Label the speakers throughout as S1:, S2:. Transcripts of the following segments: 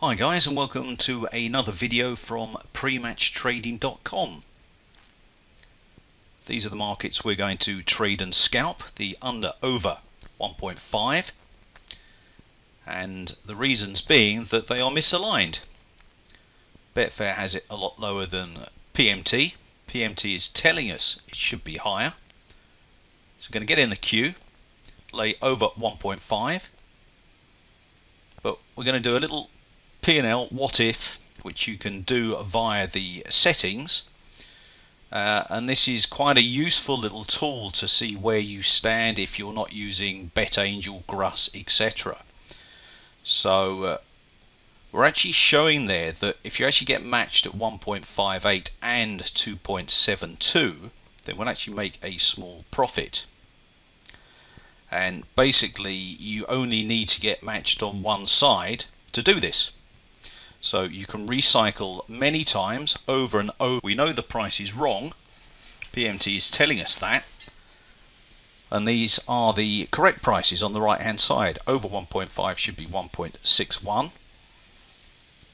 S1: Hi guys, and welcome to another video from prematchtrading.com. These are the markets we're going to trade and scalp, the under over 1.5, and the reasons being that they are misaligned. Betfair has it a lot lower than PMT. PMT is telling us it should be higher. So we're going to get in the queue, lay over 1.5, but we're going to do a little P&L what if, which you can do via the settings, and this is quite a useful little tool to see where you stand if you're not using BetAngel, Gruss, etc. So we're actually showing there that if you actually get matched at 1.58 and 2.72, then we'll actually make a small profit. And basically you only need to get matched on one side to do this. So you can recycle many times over and over. We know the price is wrong. PMT is telling us that. And these are the correct prices on the right hand side. Over 1.5 should be 1.61.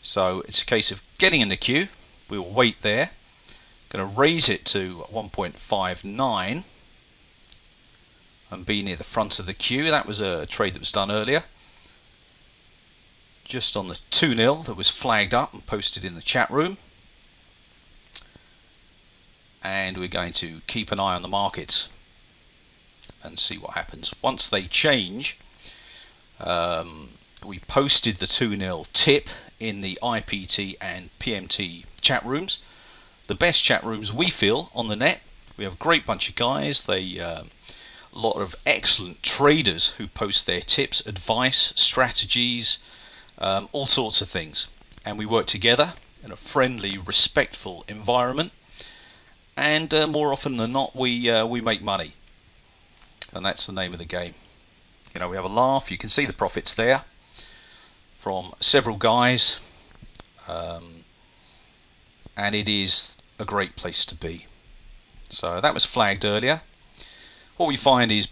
S1: So it's a case of getting in the queue. We will wait there. Going to raise it to 1.59 and be near the front of the queue. That was a trade that was done earlier. Just on the 2-0 that was flagged up and posted in the chat room. And we're going to keep an eye on the markets and see what happens. Once they change, we posted the 2-0 tip in the IPT and PMT chat rooms. The best chat rooms we feel on the net. We have a great bunch of guys. They a lot of excellent traders who post their tips, advice, strategies, all sorts of things, and we work together in a friendly, respectful environment, and more often than not we make money, and that's the name of the game. You know, we have a laugh. You can see the profits there from several guys, and it is a great place to be. So that was flagged earlier. What we find is,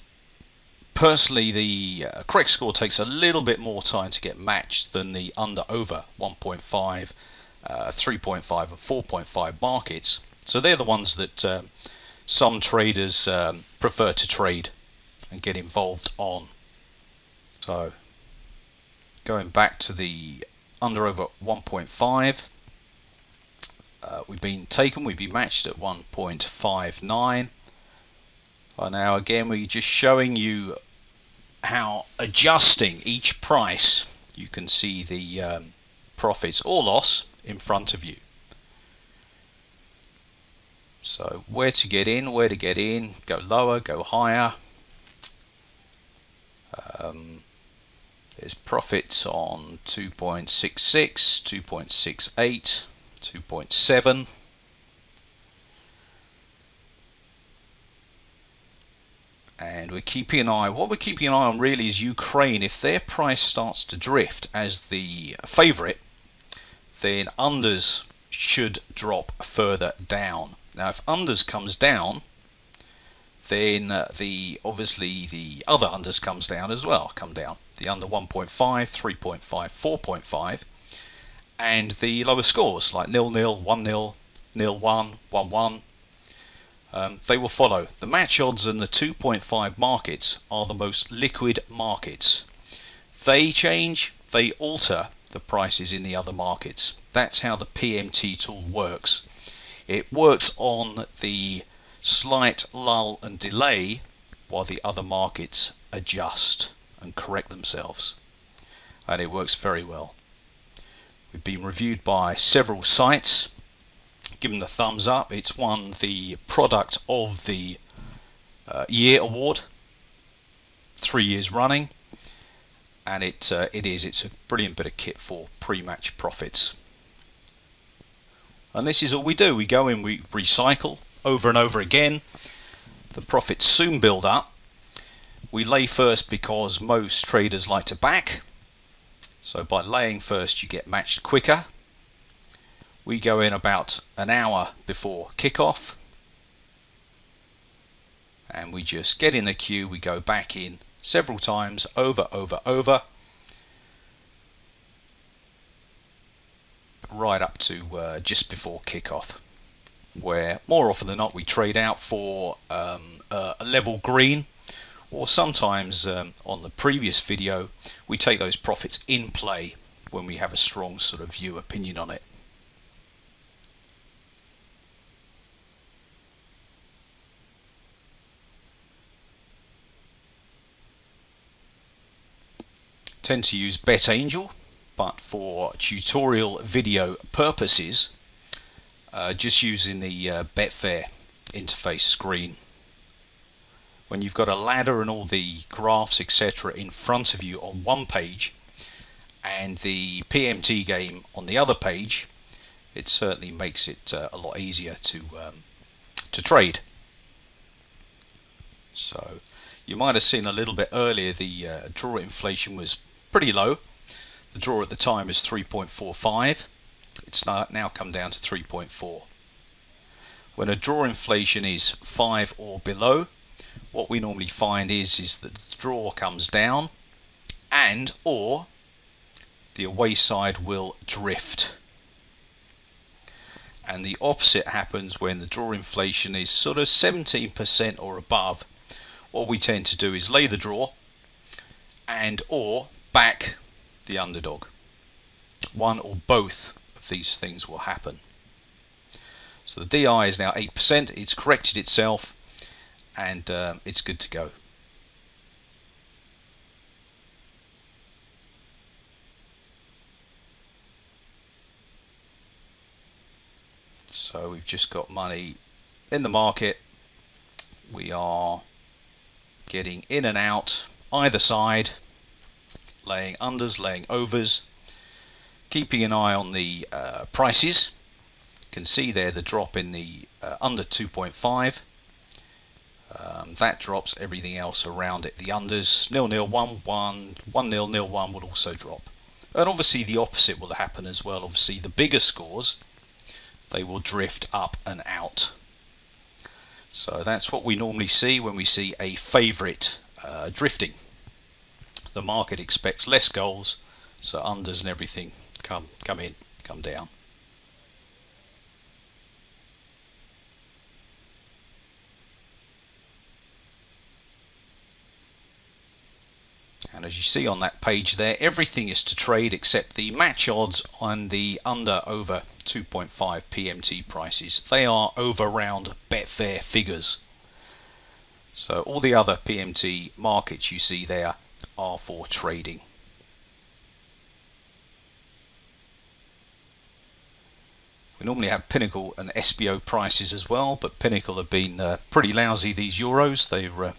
S1: personally, the correct score takes a little bit more time to get matched than the under over 1.5, 3.5 and 4.5 markets. So they're the ones that some traders prefer to trade and get involved on. So going back to the under over 1.5, we've been matched at 1.59. Now again, we're just showing you how adjusting each price, you can see the profits or loss in front of you. So where to get in, go lower, go higher. There's profits on 2.66, 2.68, 2.7. And we're keeping an eye. What we're keeping an eye on really is Ukraine. If their price starts to drift as the favourite, then unders should drop further down. Now, if unders comes down, then obviously the other unders comes down as well. The under 1.5, 3.5, 4.5, and the lower scores like 0-0, 1-0, 0-1, 1-1. They will follow. The match odds and the 2.5 markets are the most liquid markets. They change, they alter the prices in the other markets. That's how the PMT tool works. It works on the slight lull and delay while the other markets adjust and correct themselves. And it works very well. We've been reviewed by several sites. Given the thumbs up. It's won the product of the year award 3 years running, and it's a brilliant bit of kit for pre-match profits. And this is all we do. We go in, we recycle over and over again. The profits soon build up. We lay first because most traders like to back, so by laying first you get matched quicker. We go in about an hour before kickoff, and we just get in the queue. We go back in several times over, right up to just before kickoff, where more often than not we trade out for a level green, or sometimes on the previous video we take those profits in play when we have a strong sort of view opinion on it. Tend to use BetAngel, but for tutorial video purposes just using the Betfair interface screen. When you've got a ladder and all the graphs etc. in front of you on one page and the PMT game on the other page, it certainly makes it a lot easier to trade. So you might have seen a little bit earlier the draw inflation was pretty low. The draw at the time is 3.45. It's now come down to 3.4. When a draw inflation is 5 or below, what we normally find is that the draw comes down and or the away side will drift. And the opposite happens when the draw inflation is sort of 17% or above. What we tend to do is lay the draw and or back the underdog. One or both of these things will happen. So the DI is now 8%, it's corrected itself, and it's good to go. So we've just got money in the market. We are getting in and out either side, laying unders, laying overs, keeping an eye on the prices. You can see there the drop in the under 2.5. That drops everything else around it. The unders 0-0, 1-1, 1-0, 0-1 will also drop. And obviously the opposite will happen as well. Obviously the bigger scores, they will drift up and out. So that's what we normally see when we see a favourite drifting. The market expects less goals, so unders and everything come in, come down. And as you see on that page there, everything is to trade except the match odds on the under over 2.5 PMT prices. They are over round Betfair figures. So all the other PMT markets you see there are for trading. We normally have Pinnacle and SBO prices as well, but Pinnacle have been pretty lousy these Euros. Their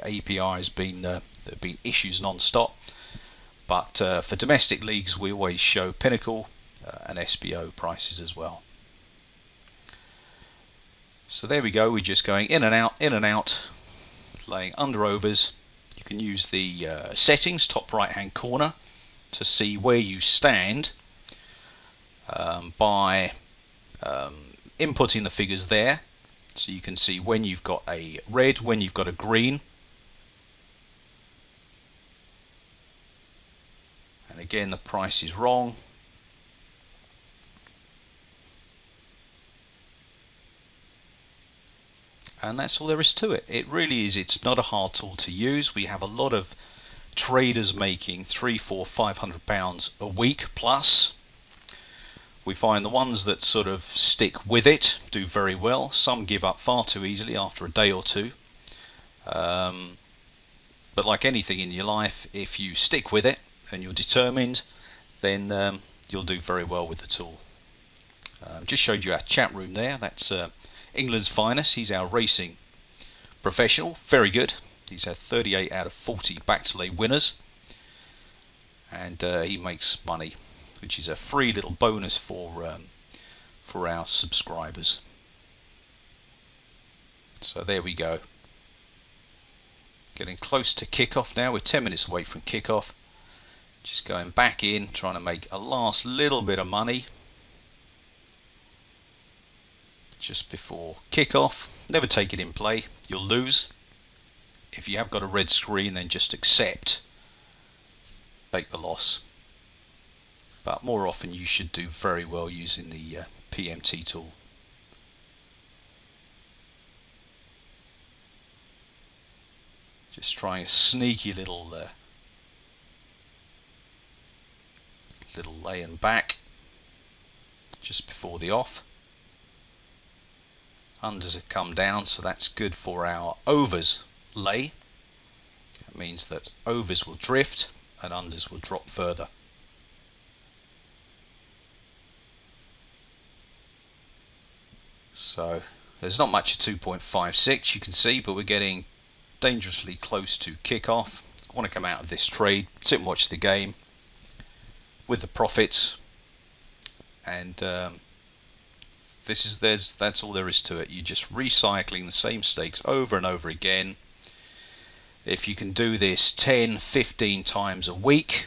S1: API has been there have been issues non-stop. But for domestic leagues, we always show Pinnacle and SBO prices as well. So there we go. We're just going in and out, laying under overs. You can use the settings, top right hand corner, to see where you stand by inputting the figures there. So you can see when you've got a red, when you've got a green. And again, the price is wrong. And that's all there is to it. It really is. It's not a hard tool to use. We have a lot of traders making £300, £400, £500 a week plus. We find the ones that sort of stick with it do very well. Some give up far too easily after a day or two. But like anything in your life, if you stick with it and you're determined, then you'll do very well with the tool. Just showed you our chat room there. That's England's finest. He's our racing professional. Very good. He's had 38 out of 40 back-to-lay winners. And he makes money, which is a free little bonus for our subscribers. So there we go. Getting close to kickoff now. We're 10 minutes away from kickoff. Just going back in, trying to make a last little bit of money just before kickoff. Never take it in play, you'll lose. If you have got a red screen, then just accept, take the loss. but more often you should do very well using the PMT tool. Just trying a sneaky little lay and back just before the off. Unders have come down, so that's good for our overs lay. That means that overs will drift and unders will drop further. So there's not much at 2.56 you can see, but we're getting dangerously close to kickoff. I want to come out of this trade, sit and watch the game with the profits, and that's all there is to it. You're just recycling the same stakes over and over again. If you can do this 10, 15 times a week,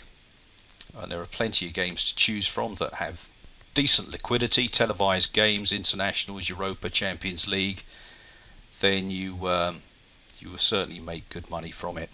S1: and there are plenty of games to choose from that have decent liquidity, televised games, internationals, Europa, Champions League, then you will certainly make good money from it.